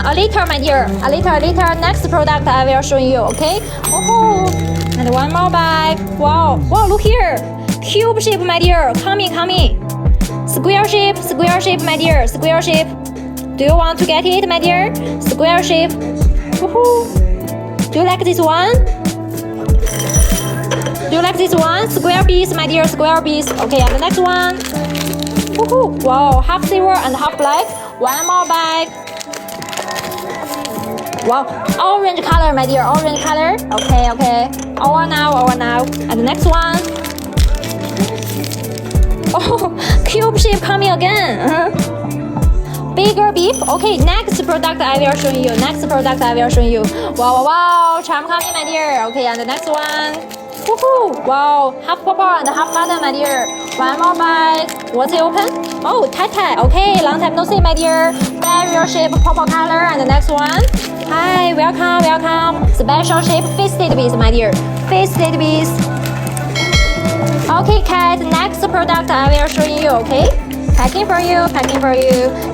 A liter, my dear. A liter. Next product I will show you. Okay. Oh, and one more bag. Wow. Look here. Cube shape, my dear. Coming. Square shape, my dear. Square shape. Do you want to get it, my dear? Square shape. Woohoo! Do you like this one? Square beads, my dear. Square beads. Okay, and the next one. Woohoo! Wow, half silver and half black. One more bag. Wow, orange color, my dear. Orange color. Okay. Over now. And the next one. Oh, cube shape coming again. Bigger beef. Okay, next product I will show you. Wow. Charm coming, my dear. Okay, and the next one. Woohoo! Wow, half purple and half button, my dear. One more bag. What's it open? Oh, tie. Okay, long time no see, my dear. Barrier shape, purple color, and the next one. Hi, welcome. Special shape, fisted beads, my dear. Fisted beads. Okay, Kat, next product I will show you, okay? Packing for you.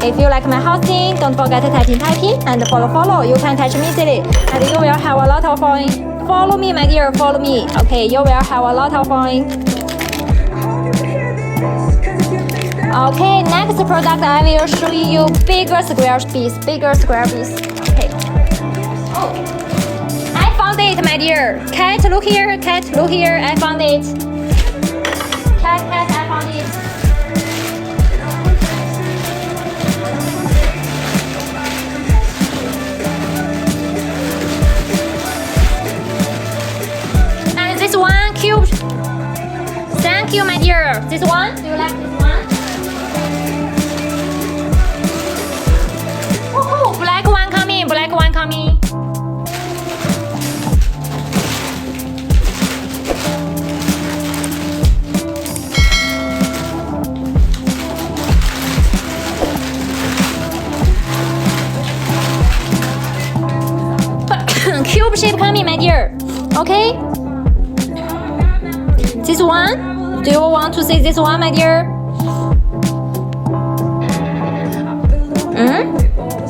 If you like my hosting, don't forget to type in and follow. You can catch me easily, and you will have a lot of fun. Follow me, my dear, follow me. Okay, you will have a lot of fun. Okay, next product I will show you bigger square piece. Okay. Oh, I found it, my dear. Cat, look here. I found it. Cat, I found it. And this one cube. Thank you, my dear. This one, do you like this one? Oh, black one coming. Cube shape coming, my dear. Okay. This one. Do you want to see this one, my dear?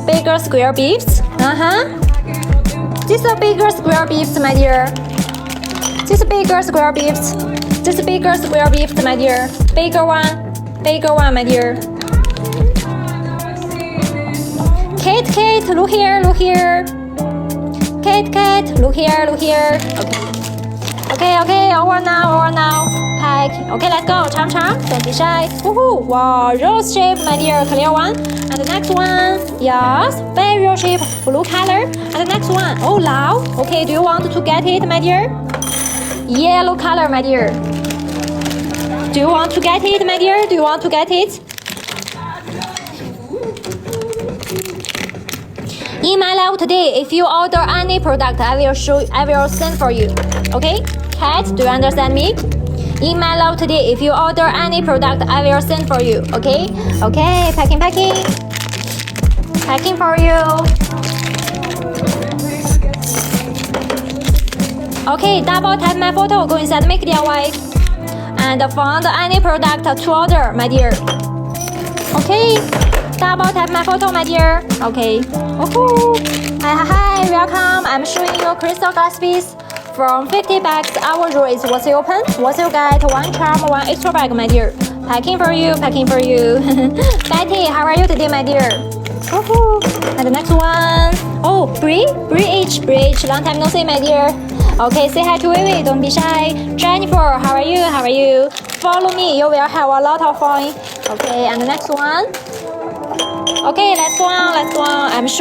Bigger square beads. These are bigger square beads, my dear. Bigger square beads, my dear. Bigger one, my dear. Kate, look here. Kate, look here. Okay, over now. Pack. Okay, let's go. Charm. Don't be shy. Woohoo! Wow, rose shape, my dear. Clear one. And the next one. Yes, barrier shape, blue color. And the next one. Oh, loud. Okay, do you want to get it, my dear? Yellow color, my dear. Do you want to get it, my dear? In my live today, if you order any product, I will send for you. Okay? Cat, do you understand me? In my live today, if you order any product, I will send for you. Okay? Okay, packing. Packing for you. Okay, double tap my photo, go inside make DIY. And found any product to order, my dear. Okay? Double tap my photo, my dear. Okay. Woohoo! Hi, welcome. I'm showing you crystal glass piece. From 50 bags, our rule is once you open, once you get one charm, one extra bag, my dear. Packing for you. Betty, how are you today, my dear? Woohoo! And the next one. Oh, Bridge. Long time no see, my dear. Okay, say hi to Vivi. Don't be shy. Jennifer, how are you? Follow me. You will have a lot of fun. Okay, and the next one. Okay, let's go on. I'm sure.